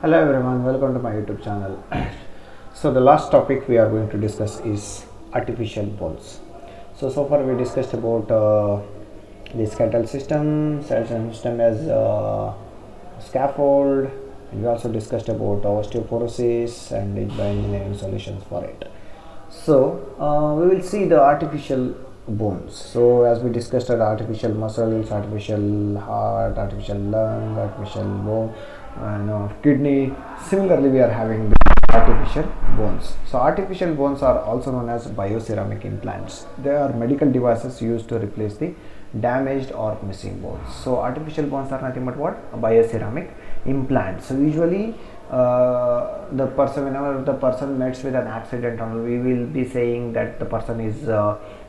Hello everyone, welcome to my YouTube channel. So the last topic we are going to discuss is artificial bones. So far we discussed about the skeletal system as scaffold, and we also discussed about osteoporosis and the bioengineering solutions for it. We will see the artificial bones. So as we discussed, artificial muscles, artificial heart, artificial lung, artificial bone, kidney. Similarly, we are having the artificial bones. So artificial bones are also known as bioceramic implants. They are medical devices used to replace the damaged or missing bones. So artificial bones are nothing but what? A bioceramic implant. So usually whenever the person meets with an accident, we will be saying that the person is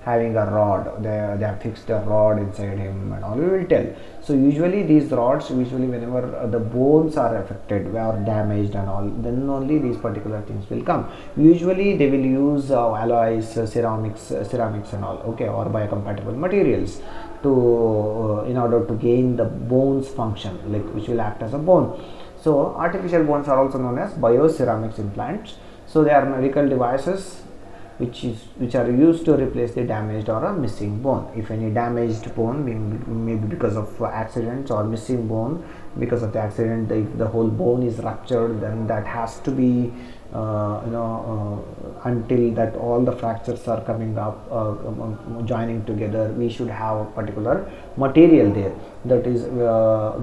having a rod. They have fixed a rod inside him and all. We will tell. So usually these rods, whenever the bones are affected or damaged and all, then only these particular things will come. Usually they will use alloys, ceramics and all, okay, or biocompatible materials to in order to gain the bone's function, like which will act as a bone. So artificial bones are also known as bioceramics implants. So they are medical devices which are used to replace the damaged or a missing bone. If any damaged bone, maybe because of accidents, or missing bone because of the accident, if the whole bone is ruptured, then that has to be until that all the fractures are coming up, joining together, we should have a particular material there. That is,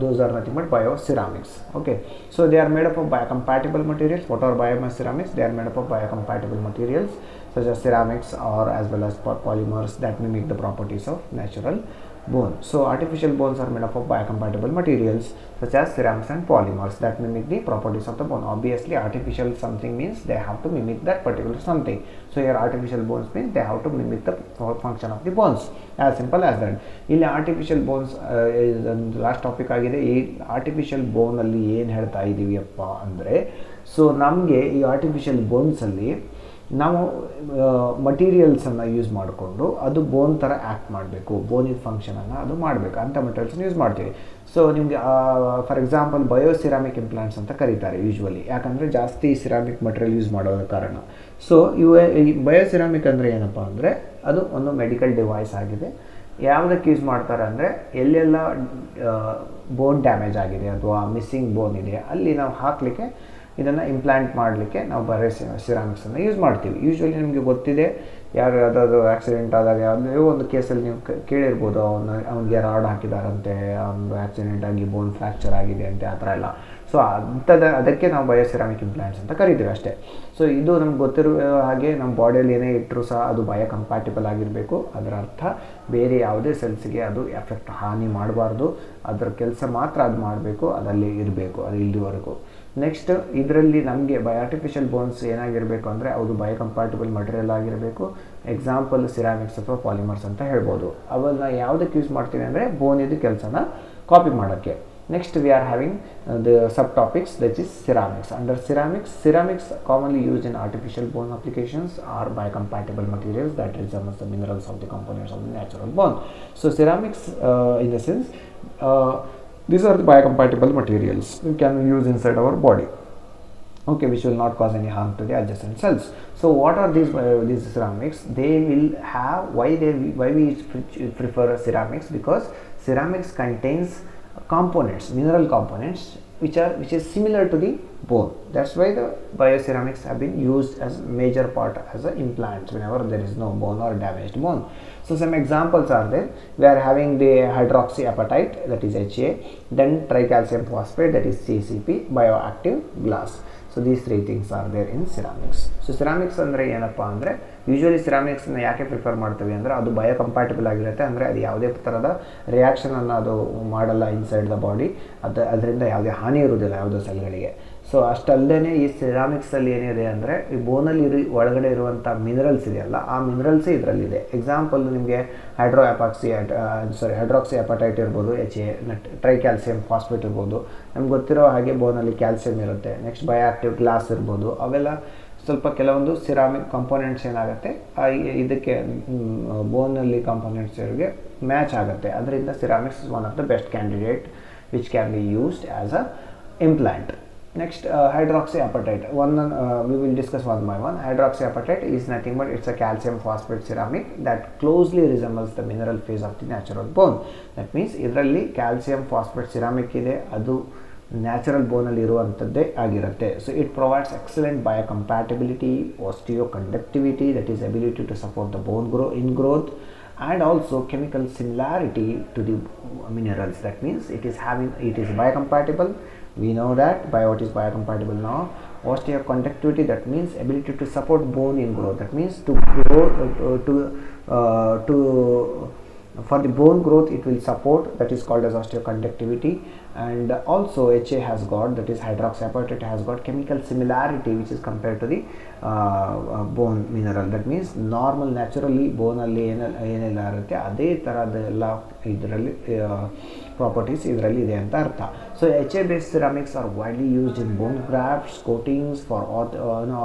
those are nothing but bioceramics. Okay, so they are made up of biocompatible materials. What are bioceramics? They are made up of biocompatible materials such as ceramics or as well as polymers that mimic the properties of natural bone. So artificial bones are made up of biocompatible materials such as ceramics and polymers that mimic the properties of the bone. Obviously, artificial something means they have to mimic that particular something. So here artificial bones means they have to mimic the function of the bones. As simple as that. ಇಲ್ಲಿ artificial bones last topic ಆಗಿದೆ. ಈ artificial ಬೋನಲ್ಲಿ ಏನು ಹೇಳ್ತಾ ಇದ್ದೀವಿಯಪ್ಪ ಅಂದರೆ, so ನಮಗೆ ಈ artificial ಬೋನ್ಸಲ್ಲಿ ನಾವು ಮಟೀರಿಯಲ್ಸನ್ನು use ಮಾಡಿಕೊಂಡು ಅದು ಬೋನ್ ಥರ ಆ್ಯಕ್ಟ್ ಮಾಡಬೇಕು, ಬೋನಿನ ಫಂಕ್ಷನನ್ನು ಅದು ಮಾಡಬೇಕು ಅಂತ ಮಟೀರಿಯಲ್ಸನ್ನು ಯೂಸ್ ಮಾಡ್ತೀವಿ. ಸೊ ನಿಮಗೆ ಫಾರ್ ಎಕ್ಸಾಂಪಲ್ ಬಯೋಸಿರಾಮಿಕ್ ಇಂಪ್ಲಾಂಟ್ಸ್ ಅಂತ ಕರೀತಾರೆ ಯೂಶ್ವಲಿ, ಯಾಕಂದರೆ ಜಾಸ್ತಿ ಸಿರಾಮಿಕ್ ಮಟೀರಿಯಲ್ ಯೂಸ್ ಮಾಡೋದ ಕಾರಣ. ಸೊ ಈ ಬಯೋಸಿರಾಮಿಕ್ ಅಂದರೆ ಏನಪ್ಪ ಅಂದರೆ, ಅದು ಒಂದು ಮೆಡಿಕಲ್ ಡಿವೈಸ್ ಆಗಿದೆ. ಯಾವುದಕ್ಕೆ ಯೂಸ್ ಮಾಡ್ತಾರೆ ಅಂದರೆ, ಎಲ್ಲೆಲ್ಲ ಬೋನ್ ಡ್ಯಾಮೇಜ್ ಆಗಿದೆ ಅಥವಾ ಮಿಸ್ಸಿಂಗ್ ಬೋನ್ ಇದೆ ಅಲ್ಲಿ ನಾವು ಹಾಕಲಿಕ್ಕೆ, ಇದನ್ನು ಇಂಪ್ಲಾಂಟ್ ಮಾಡಲಿಕ್ಕೆ ನಾವು ಸಿರಾಮಿಕ್ಸನ್ನು ಯೂಸ್ ಮಾಡ್ತೀವಿ. ಯೂಶ್ವಲಿ ನಿಮಗೆ ಗೊತ್ತಿದೆ, ಯಾವುದಾದ್ರು ಆಕ್ಸಿಡೆಂಟ್ ಆದಾಗ ಯಾವುದೇ ಒಂದು ಕೇಸಲ್ಲಿ ನೀವು ಕೇಳಿರ್ಬೋದು, ಅವನಿಗೆ ರಾಡ್ ಹಾಕಿದಾರಂತೆ, ಒಂದು ಆಕ್ಸಿಡೆಂಟ್ ಆಗಿ ಬೋನ್ ಫ್ರ್ಯಾಕ್ಚರ್ ಆಗಿದೆ ಅಂತೆ, ಆ ಥರ ಎಲ್ಲ. ಸೊ ಅದಕ್ಕೆ ನಾವು ಬಯೋಸಿರಾಮಿಕ್ ಇಂಪ್ಲಾಂಟ್ಸ್ ಅಂತ ಕರಿತೀವಿ ಅಷ್ಟೇ. ಸೊ ಇದು ನಮ್ಗೆ ಗೊತ್ತಿರುವ ಹಾಗೆ ನಮ್ಮ ಬಾಡಿಯಲ್ಲಿ ಏನೇ ಇಟ್ಟರೂ ಸಹ ಅದು ಬಯೋಕಂಪ್ಯಾಟಿಬಲ್ ಆಗಿರಬೇಕು. ಅದರ ಅರ್ಥ ಬೇರೆ ಯಾವುದೇ ಸೆಲ್ಸ್ಗೆ ಅದು ಎಫೆಕ್ಟ್ ಹಾನಿ ಮಾಡಬಾರ್ದು, ಅದರ ಕೆಲಸ ಮಾತ್ರ ಅದು ಮಾಡಬೇಕು, ಅದಲ್ಲಿ ಇರಬೇಕು, ಅದು ಇಲ್ಲಿವರೆಗೂ. ನೆಕ್ಸ್ಟ್ ಇದರಲ್ಲಿ ನಮಗೆ ಆರ್ಟಿಫಿಷಿಯಲ್ ಬೋನ್ಸ್ ಏನಾಗಿರಬೇಕು ಅಂದರೆ, ಅದು ಬಯೋಕಂಪ್ಯಾಟಿಬಲ್ ಮಟೀರಿಯಲ್ ಆಗಿರಬೇಕು. ಎಕ್ಸಾಂಪಲ್ ಸಿರಾಮಿಕ್ಸ್ ಅಥವಾ ಪಾಲಿಮರ್ಸ್ ಅಂತ ಹೇಳ್ಬೋದು. ಅವೆಲ್ಲ ಯಾವುದಕ್ಕೆ ಯೂಸ್ ಮಾಡ್ತೀವಿ ಅಂದರೆ, ಬೋನಿದು ಕೆಲಸನ ಕಾಪಿ ಮಾಡೋಕ್ಕೆ. Next we are having the subtopics, that is ceramics. Under ceramics commonly used in artificial bone applications are biocompatible materials that resemble the minerals of the components of the natural bone. So ceramics in the sense, these are the biocompatible materials we can use inside our body, okay, which will not cause any harm to the adjacent cells. So what are these ceramics? They will have, why we prefer ceramics? Because ceramics contains components, mineral components which is similar to the bone. That's why the bioceramics have been used as major part as an implant whenever there is no bone or damaged bone. So some examples are there. We are having the hydroxyapatite, that is HA, then tricalcium phosphate, that is CCP, bioactive glass. So these three things are there in ceramics. So ceramics ಅಂದರೆ ಏನಪ್ಪ ಅಂದರೆ, usually ಸಿರಾಮಿಕ್ಸ್ನ ಯಾಕೆ prefer ಮಾಡ್ತೀವಿ ಅಂದರೆ, ಅದು ಬಯೋಕಂಪ್ಯಾಟಿಬಲ್ ಆಗಿರುತ್ತೆ. ಅಂದರೆ ಅದು ಯಾವುದೇ ಥರದ ರಿಯಾಕ್ಷನನ್ನು ಅದು ಮಾಡಲ್ಲ ಇನ್ಸೈಡ್ ದ ಬಾಡಿ, ಅದರಿಂದ ಯಾವುದೇ ಹಾನಿ ಇರುವುದಿಲ್ಲ ಯಾವುದೇ ಸೆಲ್ಗಳಿಗೆ. ಸೊ ಅಷ್ಟಲ್ಲದೆ ಈ ಸಿರಾಮಿಕ್ಸಲ್ಲಿ ಏನಿದೆ ಅಂದರೆ, ಈ ಬೋನಲ್ಲಿ ಒಳಗಡೆ ಇರುವಂಥ ಮಿನರಲ್ಸ್ ಇದೆಯಲ್ಲ, ಆ ಮಿನರಲ್ಸೇ ಇದರಲ್ಲಿದೆ. ಎಕ್ಸಾಂಪಲ್ ನಿಮಗೆ ಹೈಡ್ರಾಕ್ಸಿ ಅಪಟೈಟ್ ಇರ್ಬೋದು, HA, ಟ್ರೈಕ್ಯಾಲ್ಸಿಯಂ ಫಾಸ್ಫೇಟ್ ಇರ್ಬೋದು. ನಮ್ಗೆ ಗೊತ್ತಿರೋ ಹಾಗೆ ಬೋನಲ್ಲಿ ಕ್ಯಾಲ್ಸಿಯಂ ಇರುತ್ತೆ. ನೆಕ್ಸ್ಟ್ ಬಯೋಆಕ್ಟಿವ್ ಗ್ಲಾಸ್ ಇರ್ಬೋದು. ಅವೆಲ್ಲ ಸ್ವಲ್ಪ ಕೆಲವೊಂದು ಸಿರಾಮಿಕ್ ಕಾಂಪೋನೆಂಟ್ಸ್ ಏನಾಗುತ್ತೆ, ಇದಕ್ಕೆ ಬೋನಲ್ಲಿ ಕಾಂಪೋನೆಂಟ್ಸ್ಗೆ ಮ್ಯಾಚ್ ಆಗುತ್ತೆ. ಅದರಿಂದ ceramics is one of the best candidate which can be used as a implant. Next, hydroxyapatite. We will discuss one by one. Hydroxyapatite is nothing but it's a calcium phosphate ceramic that closely resembles the mineral phase of the natural bone. That means ಇದರಲ್ಲಿ calcium phosphate ceramic ಇದೆ, ಅದು natural ಬೋನಲ್ಲಿ ಇರುವಂಥದ್ದೇ ಆಗಿರುತ್ತೆ. So it provides excellent biocompatibility, osteoconductivity, that is ability to support the bone growth, and also chemical similarity to the minerals. That means it is biocompatible. We know that by what is biocompatible now. Osteoconductivity, that means ability to support bone in growth. That means to grow to for the bone growth it will support, that is called as osteoconductivity. And also HA has got, that is hydroxyapatite has got chemical similarity which is compared to the bone mineral. That means normal naturally bone alli ಏನೆಲ್ಲ ಇರುತ್ತೆ ಅದೇ ಥರದ್ದೆಲ್ಲ ಇದರಲ್ಲಿ properties ಇದರಲ್ಲಿ ಇದೆ ಅಂತ ಅರ್ಥ. So HA based ceramics are widely used in bone grafts, coatings for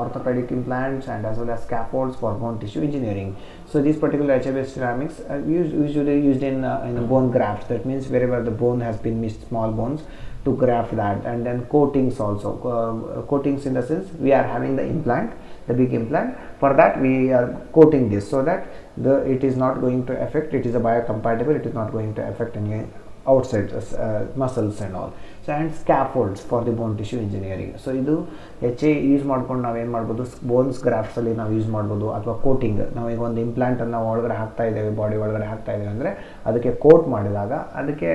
orthopedic implants, and as well as scaffolds for bone tissue engineering. So these particular HA based ceramics are usually used in bone grafts. That means wherever the bone has been missed, small bones, to graft that. And then coatings also, coatings in the sense we are having the implant, the big implant, for that we are coating this so that it is not going to affect, it is a biocompatible, it is not going to affect any outside muscles and all. So and scaffolds for the bone tissue engineering. So ಇದು HA use ಮಾಡ್ಕೊಂಡು ನಾವೇನು ಮಾಡ್ಬೋದು, bones ಗ್ರಾಫ್ಟ್ಸಲ್ಲಿ ನಾವು use ಮಾಡ್ಬೋದು. ಅಥವಾ coating, ನಾವೀಗ ಒಂದು ಇಂಪ್ಲಾಂಟನ್ನು ಒಳಗಡೆ ಹಾಕ್ತಾ ಇದ್ದೇವೆ, ಬಾಡಿ ಒಳಗಡೆ ಹಾಕ್ತಾ ಇದ್ದೇವೆ ಅಂದರೆ ಅದಕ್ಕೆ ಕೋಟ್ ಮಾಡಿದಾಗ ಅದಕ್ಕೆ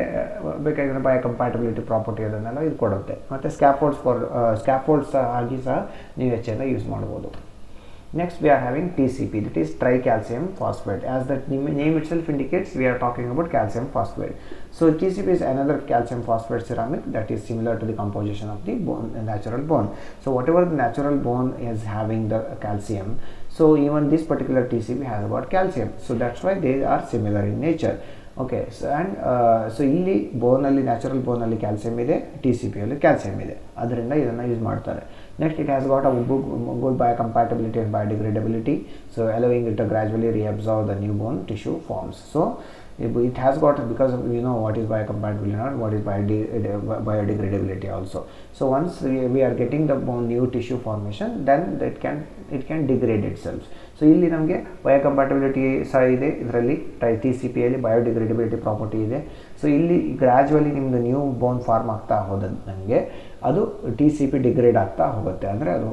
ಬೇಕಾಗಿರೋ ಬಯೋಕಂಪ್ಯಾಟಿಬಿಲಿಟಿ ಪ್ರಾಪರ್ಟಿ ಅದನ್ನೆಲ್ಲ ಇದು ಕೊಡುತ್ತೆ. ಮತ್ತು ಸ್ಕ್ಯಾಫೋಲ್ಡ್ಸ್ ಆಗಿ ಸಹ ನೀವು HA ಯೂಸ್ ಮಾಡ್ಬೋದು. Next we are having TCP, that is tricalcium phosphate. As the name itself indicates, we are talking about calcium phosphate. So TCP is another calcium phosphate ceramic that is similar to the composition of the bone, natural bone. So whatever the natural bone is having the calcium, so even this particular TCP has about calcium. So that's why they are similar in nature. Okay, so and so ಇಲ್ಲಿ ಬೋನಲ್ಲಿ, natural ಬೋನಲ್ಲಿ calcium ಇದೆ, TCPಯಲ್ಲಿ calcium ಇದೆ, ಅದರಿಂದ ಇದನ್ನು use ಮಾಡ್ತಾರೆ. Next, it has got a good biocompatibility and biodegradability, so allowing it to gradually reabsorb the new bone tissue forms. So it has got, because you know what is biocompatibility and what is biodegradability also. So once we are getting the bone new tissue formation, then it can degrade itself. So ಇಲ್ಲಿ ನಮಗೆ ಬಯೋಕಂಪ್ಯಾಟಿಬಿಲಿಟಿ ಸಹ ಇದೆ, ಇದರಲ್ಲಿ TCPಯಲ್ಲಿ ಬಯೋಡಿಗ್ರೇಡಬಿಲಿಟಿ property ಇದೆ. So ಇಲ್ಲಿ gradually ನಿಮ್ಮದು new ಬೋನ್ form ಆಗ್ತಾ ಹೋದಂಗೆ ಅದು TCP ಡಿಗ್ರೇಡ್ ಆಗ್ತಾ ಹೋಗುತ್ತೆ, ಅಂದರೆ ಅದು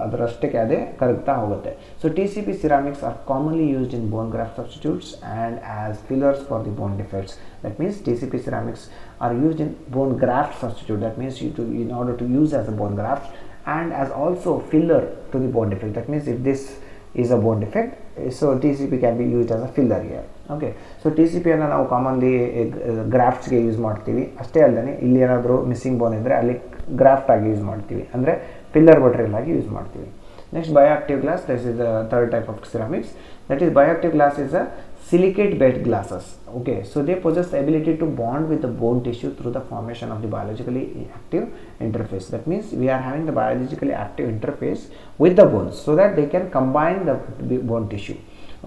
ಅದರಷ್ಟಕ್ಕೆ ಅದೇ ಕರಗ್ತಾ ಹೋಗುತ್ತೆ. So TCP ceramics are commonly used in bone graft substitutes and as fillers for the bone defects. That means TCP ceramics are used in bone graft substitute. That means in order to use as a bone graft and as also filler to the bone defect. That means if this is a bone defect, so TCP can be used as a filler here. Okay, so TCPಯನ್ನು ನಾವು commonly ಗ್ರಾಫ್ಟ್ಸ್ಗೆ use ಮಾಡ್ತೀವಿ. ಅಷ್ಟೇ ಅಲ್ಲದೆ ಇಲ್ಲಿ ಏನಾದರೂ missing ಬೋನ್ ಇದ್ದರೆ ಅಲ್ಲಿ graft ಆಗಿ use ಮಾಡ್ತೀವಿ, ಅಂದರೆ ಫಿಲ್ಲರ್ ಮಟೀರಿಯಲ್ ಆಗಿ ಯೂಸ್ ಮಾಡ್ತೀವಿ. Next, bioactive glass. This is the third type of ceramics. That is, bioactive glass is a silicate-based glasses. Okay, so they possess the ability to bond with the bone tissue through the formation of the biologically active interface. That means we are having the biologically active interface with the bones, so that they can combine the bone tissue.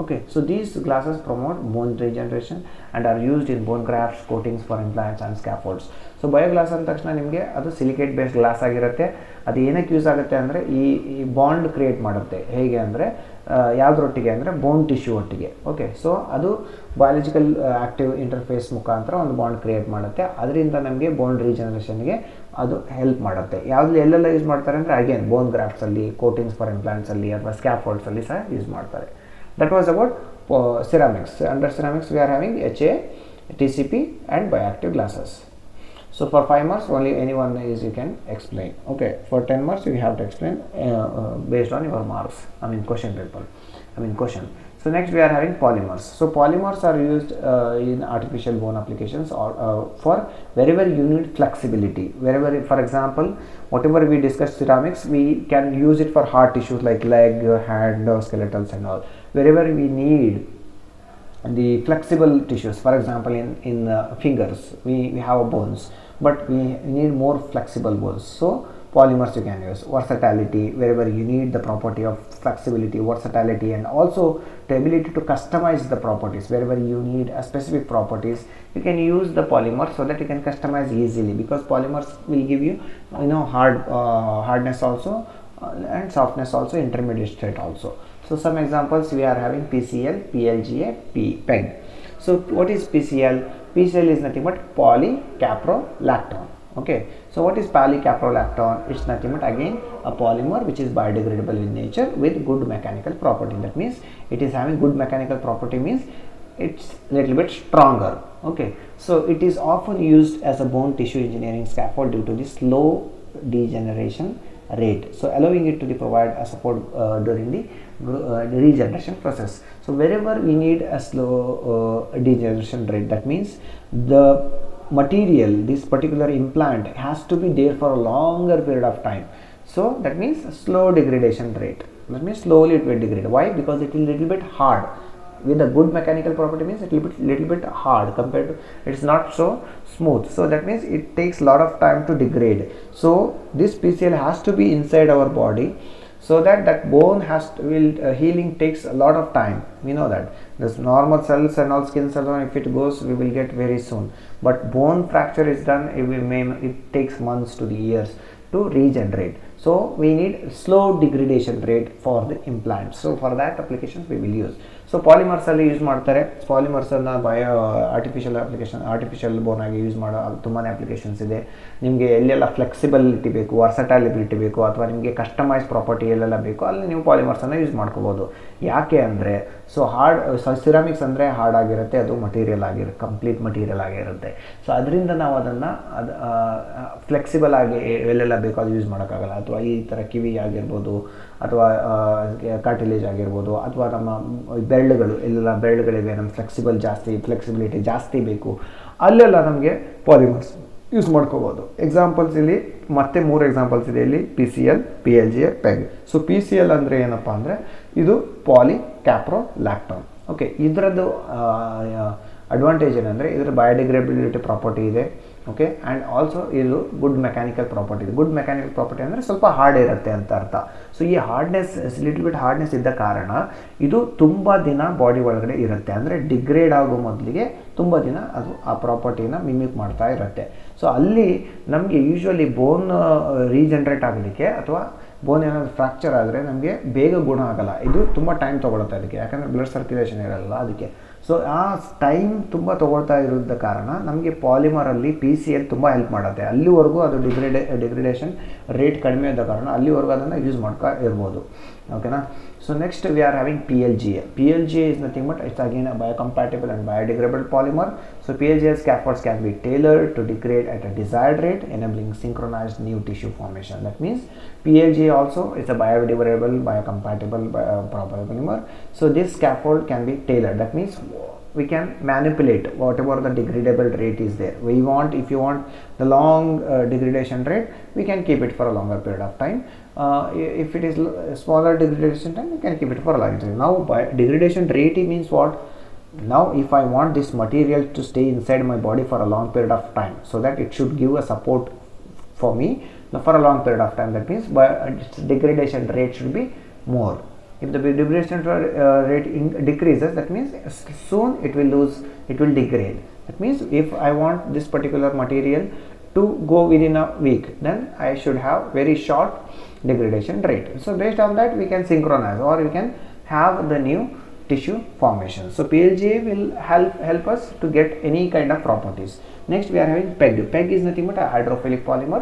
Okay, so these glasses promote bone regeneration and are used in bone grafts, coatings for implants and scaffolds. So bioglass ಅಂದ ತಕ್ಷಣ ನಿಮಗೆ ಅದು silicate based glass ಆಗಿರುತ್ತೆ. ಅದು ಏನಕ್ಕೆ use ಆಗುತ್ತೆ ಅಂದರೆ ಈ ಬಾಂಡ್ ಕ್ರಿಯೇಟ್ ಮಾಡುತ್ತೆ. ಹೇಗೆ ಅಂದರೆ ಯಾವುದ್ರೊಟ್ಟಿಗೆ ಅಂದರೆ ಬೋನ್ ಟಿಶ್ಯೂ ಒಟ್ಟಿಗೆ. ಓಕೆ, ಸೊ ಅದು ಬಯಾಲಜಿಕಲ್ ಆ್ಯಕ್ಟಿವ್ ಇಂಟರ್ಫೇಸ್ ಮುಖಾಂತರ ಒಂದು ಬಾಂಡ್ ಕ್ರಿಯೇಟ್ ಮಾಡುತ್ತೆ. ಅದರಿಂದ ನಮಗೆ ಬೋನ್ ರೀಜನರೇಷನ್ಗೆ ಅದು ಹೆಲ್ಪ್ ಮಾಡುತ್ತೆ. ಯಾವುದು ಎಲ್ಲೆಲ್ಲ ಯೂಸ್ ಮಾಡ್ತಾರೆ ಅಂದರೆ ಅಗೇನ್ ಬೋನ್ ಗ್ರಾಫ್ಟ್ಸಲ್ಲಿ, ಕೋಟಿಂಗ್ಸ್ ಫಾರ್ ಇಂಪ್ಲಾಂಟ್ಸಲ್ಲಿ ಅಥವಾ ಸ್ಕ್ಯಾಫೋಲ್ಡ್ಸಲ್ಲಿ ಸಹ ಯೂಸ್ ಮಾಡ್ತಾರೆ. That was about ceramics. Under ceramics we are having HA, TCP and bioactive glasses. So for 5 marks only anyone is you can explain. Okay, for 10 marks you have to explain based on your marks, question paper, question. So next we are having polymers. So polymers are used in artificial bone applications or for wherever you need flexibility. Wherever, for example, whatever we discussed ceramics, we can use it for hard tissues like leg, hand, skeletals and all. Wherever we need the flexible tissues, for example in fingers we have bones, but we need more flexible bones. So polymers you can use. Versatility, wherever you need the property of flexibility, versatility, and also the ability to customize the properties. Wherever you need a specific properties, you can use the polymer so that you can customize easily, because polymers will give you hardness also, and softness also, intermediate state also. So some examples we are having PCl, PLGA, PEG. So what is PCl? PCl is nothing but polycaprolactone. Okay, so what is polycaprolactone? It's nothing but again a polymer which is biodegradable in nature with good mechanical property. That means it is having good mechanical property, means it's little bit stronger. Okay, so it is often used as a bone tissue engineering scaffold due to the slow degeneration rate, so allowing it to provide a support during the regeneration process. So wherever we need a slow degeneration rate, that means the material, this particular implant has to be there for a longer period of time. So that means slow degradation rate, that means slowly it will degrade. Why? Because it is little bit hard. With a good mechanical property means it will be little bit hard compared to, it's not so smooth, so that means it takes a lot of time to degrade. So this PCl has to be inside our body, so that bone has to, healing takes a lot of time. We know that this normal cells and all skin cells, if it goes, we will get very soon, but bone fracture is done, it takes months to the years to regenerate. So we need slow degradation rate for the implant. So for that applications we will use. So ಪಾಲಿಮರ್ಸಲ್ಲಿ use ಮಾಡ್ತಾರೆ. ಪಾಲಿಮರ್ಸನ್ನು artificial ಬೋನ್ ಆಗಿ use ಮಾಡೋ ತುಂಬಾ applications ಇದೆ. ನಿಮಗೆ ಎಲ್ಲೆಲ್ಲ flexibility ಬೇಕು, ವರ್ಸಟೈಲಿಬಿಲಿಟಿ ಬೇಕು, ಅಥವಾ ನಿಮಗೆ ಕಸ್ಟಮೈಸ್ ಪ್ರಾಪರ್ಟಿ ಎಲ್ಲೆಲ್ಲ ಬೇಕು, ಅಲ್ಲಿ ನೀವು ಪಾಲಿಮರ್ಸನ್ನು ಯೂಸ್ ಮಾಡ್ಕೋಬೋದು. ಯಾಕೆ ಅಂದರೆ ಸಿರಾಮಿಕ್ಸ್ ಅಂದರೆ ಹಾರ್ಡ್ ಆಗಿರುತ್ತೆ, ಅದು ಮಟೀರಿಯಲ್ ಆಗಿರುತ್ತೆ, ಕಂಪ್ಲೀಟ್ ಮಟೀರಿಯಲ್ ಆಗಿರುತ್ತೆ. ಸೊ ಅದರಿಂದ ನಾವು ಅದನ್ನು ಫ್ಲೆಕ್ಸಿಬಲ್ ಆಗಿ ಎಲ್ಲೆಲ್ಲ ಬೇಕೋ ಅದು ಯೂಸ್ ಮಾಡೋಕ್ಕಾಗಲ್ಲ. ಅಥವಾ ಈ ಥರ ಕಿವಿ ಆಗಿರ್ಬೋದು, ಅಥವಾ ಕಾರ್ಟಿಲೇಜ್ ಆಗಿರ್ಬೋದು, ಅಥವಾ ನಮ್ಮ ಬೆರಳುಗಳು ಎಲ್ಲ ಬೆರಳುಗಳಿವೆ, ನಮ್ಮ ಫ್ಲೆಕ್ಸಿಬಿಲಿಟಿ ಜಾಸ್ತಿ ಬೇಕು, ಅಲ್ಲೆಲ್ಲ ನಮಗೆ ಪಾಲಿಮರ್ಸ್ ಯೂಸ್ ಮಾಡ್ಕೋಬೋದು. ಎಕ್ಸಾಂಪಲ್ಸ್ ಇಲ್ಲಿ ಮತ್ತೆ 3 ಎಕ್ಸಾಂಪಲ್ಸ್ ಇದೆ ಇಲ್ಲಿ, PCl, PLGA, PEG. So PCl ಅಂದರೆ ಏನಪ್ಪ ಅಂದರೆ ಇದು ಪಾಲಿಕ್ಯಾಪ್ರೋಲ್ಯಾಕ್ಟೋನ್. ಓಕೆ, ಇದರದ್ದು ಅಡ್ವಾಂಟೇಜ್ ಏನಂದರೆ ಇದರ ಬಯೋಡಿಗ್ರೇಡಬಿಲಿಟಿ ಪ್ರಾಪರ್ಟಿ ಇದೆ. ಓಕೆ, ಆ್ಯಂಡ್ ಆಲ್ಸೋ ಇದು ಗುಡ್ ಮೆಕ್ಯಾನಿಕಲ್ ಪ್ರಾಪರ್ಟಿ ಇದೆ. ಗುಡ್ ಮೆಕ್ಯಾನಿಕಲ್ ಪ್ರಾಪರ್ಟಿ ಅಂದರೆ ಸ್ವಲ್ಪ ಹಾರ್ಡ್ ಇರುತ್ತೆ ಅಂತ ಅರ್ಥ. ಸೊ ಈ ಲಿಟಲ್ ಬಿಟ್ ಹಾರ್ಡ್ನೆಸ್ ಇದ್ದ ಕಾರಣ ಇದು ತುಂಬ ದಿನ ಬಾಡಿ ಒಳಗಡೆ ಇರುತ್ತೆ. ಅಂದರೆ ಡಿಗ್ರೇಡ್ ಆಗೋ ಮೊದಲಿಗೆ ತುಂಬ ದಿನ ಅದು ಆ ಪ್ರಾಪರ್ಟಿನ ಮಿಮಿಕ್ ಮಾಡ್ತಾ ಇರುತ್ತೆ. ಸೊ ಅಲ್ಲಿ ನಮಗೆ ಯೂಶ್ವಲಿ ಬೋನ್ ರೀಜನ್ರೇಟ್ ಆಗಲಿಕ್ಕೆ ಅಥವಾ ಬೋನ್ ಏನಾದರೂ ಫ್ರ್ಯಾಕ್ಚರ್ ಆದರೆ ನಮಗೆ ಬೇಗ ಗುಣ ಆಗಲ್ಲ. ಇದು ತುಂಬ ಟೈಮ್ ತೊಗೊಳುತ್ತೆ ಅದಕ್ಕೆ, ಯಾಕಂದರೆ ಬ್ಲಡ್ ಸರ್ಕ್ಯುಲೇಷನ್ ಇರಲ್ಲ ಅದಕ್ಕೆ. ಸೊ ಆ ಟೈಮ್ ತುಂಬ ತೊಗೊಳ್ತಾ ಇರೋದ ಕಾರಣ ನಮಗೆ ಪಾಲಿಮರಲ್ಲಿ PCl ತುಂಬ ಹೆಲ್ಪ್ ಮಾಡುತ್ತೆ. ಅಲ್ಲಿವರೆಗೂ ಅದು ಡಿಗ್ರೇಡೇಷನ್ ರೇಟ್ ಕಡಿಮೆ ಇದ್ದ ಕಾರಣ ಅಲ್ಲಿವರೆಗೂ ಅದನ್ನು ಯೂಸ್ ಮಾಡ್ತಾ ಇರ್ಬೋದು. ಓಕೆನಾ. So next we are having PLGA. PLGA is nothing but it's again a biocompatible and biodegradable polymer. So PLGA scaffolds can be tailored to degrade at a desired rate, enabling synchronized new tissue formation. That means PLGA also is a biodegradable, biocompatible polymer. So this scaffold can be tailored. That means we can manipulate whatever the degradable rate is there. If you want the long degradation rate, we can keep it for a longer period of time. If it is smaller degradation time, we can keep it for a longer time. Now degradation rate means what? Now if I want this material to stay inside my body for a long period of time, so that it should give a support for me for a long period of time, that means degradation rate should be more. If the degradation rate decreases, that means soon it will degrade. That means if I want this particular material to go within a week, then I should have very short degradation rate. So based on that we can synchronize, or we can have the new tissue formation. So PLGA will help us to get any kind of properties. Next we are having PEG. PEG is nothing but a hydrophilic polymer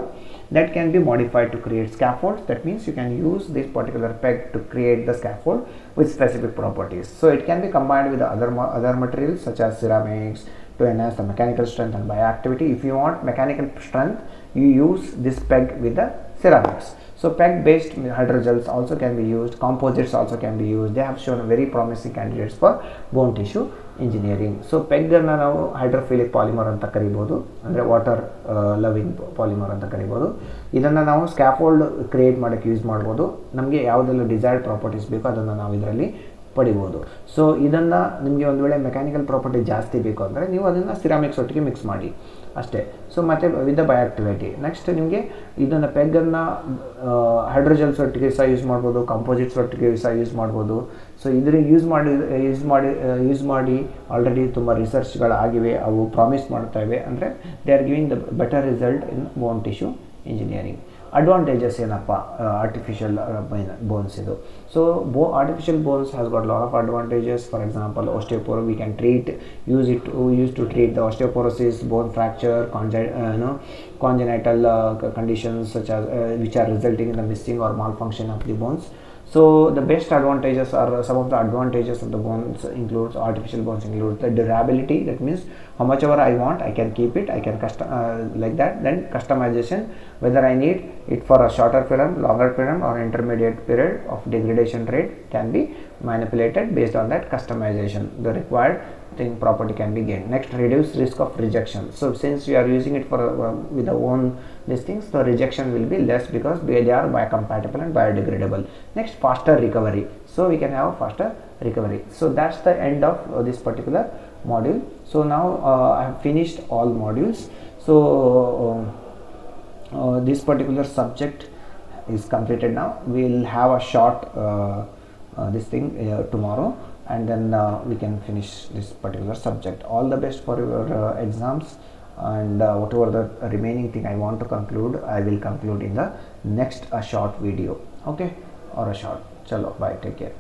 that can be modified to create scaffolds. That means you can use this particular PEG to create the scaffold with specific properties. So it can be combined with the other materials such as ceramics to enhance the mechanical strength and bioactivity. If you want mechanical strength, you use this PEG with the ceramics. So PEG based hydrogels also can be used, composites also can be used. They have shown very promising candidates for bone tissue engineering. So PEG ಅನ್ನು ನಾವು hydrophilic polymer ಅಂತ ಕರಿಬೋದು, ಅಂದರೆ water loving polymer ಅಂತ ಕರಿಬೋದು. ಇದನ್ನು ನಾವು scaffold create ಮಾಡೋಕ್ಕೆ ಯೂಸ್ ಮಾಡ್ಬೋದು. ನಮಗೆ ಯಾವುದೆಲ್ಲ ಡಿಸೈರ್ಡ್ ಪ್ರಾಪರ್ಟೀಸ್ ಬೇಕೋ ಅದನ್ನು ನಾವು ಇದರಲ್ಲಿ ಪಡಿಬೋದು. ಸೊ ಇದನ್ನು ನಿಮಗೆ ಒಂದು ವೇಳೆ ಮೆಕ್ಯಾನಿಕಲ್ ಪ್ರಾಪರ್ಟಿ ಜಾಸ್ತಿ ಬೇಕು ಅಂದರೆ ನೀವು ಅದನ್ನು ಸಿರಾಮಿಕ್ಸ್ ಒಟ್ಟಿಗೆ ಮಿಕ್ಸ್ ಮಾಡಿ ಅಷ್ಟೇ. ಸೊ ಮತ್ತು ವಿತ್ ದ ಬಯೋಆಕ್ಟಿವಿಟಿ. ನೆಕ್ಸ್ಟ್ ನಿಮಗೆ ಇದನ್ನು ಪೆಗ್ಗನ್ನು ಹೈಡ್ರೋಜೆಲ್ಸ್ ಒಟ್ಟಿಗೆ ಸಹ ಯೂಸ್ ಮಾಡ್ಬೋದು, ಕಂಪೋಸಿಟ್ಸ್ ಒಟ್ಟಿಗೆ ಸಹ ಯೂಸ್ ಮಾಡ್ಬೋದು. ಸೊ ಇದ್ರ ಯೂಸ್ ಮಾಡಿ ಆಲ್ರೆಡಿ ತುಂಬ ರಿಸರ್ಚ್ಗಳಾಗಿವೆ, ಅವು ಪ್ರಾಮಿಸ್ ಮಾಡ್ತಾ ಇವೆ. ಅಂದರೆ they are giving the better result in bone tissue engineering. Advantages ಏನಪ್ಪ ಆರ್ಟಿಫಿಷಿಯಲ್ ಬೋನ್ಸ್ ಇದು. So artificial bones has got lot of advantages. For example osteoporosis, we can use to treat the osteoporosis, bone fracture, congenital conditions such as which are resulting in the missing or malfunction of the bones. So the best advantages are, some of the advantages of the bones includes, artificial bones include the durability. That means how much ever I want I can keep it, I can custom like that. Then customization, whether I need it for a shorter film, longer film or intermediate period of degradation rate can be manipulated based on that customization. The required thing property can be gained. Next, reduce risk of rejection. So since we are using it for with our own these things, the rejection will be less because they are biocompatible and biodegradable. Next, faster recovery. So we can have faster recovery. So that's the end of this particular module. So now I have finished all modules. So this particular subject is completed now. We'll have a short this thing tomorrow, and then we can finish this particular subject. All the best for your exams, and whatever the remaining thing I want to conclude, I will conclude in the next short video, okay, or a short. Chalo, bye, take care.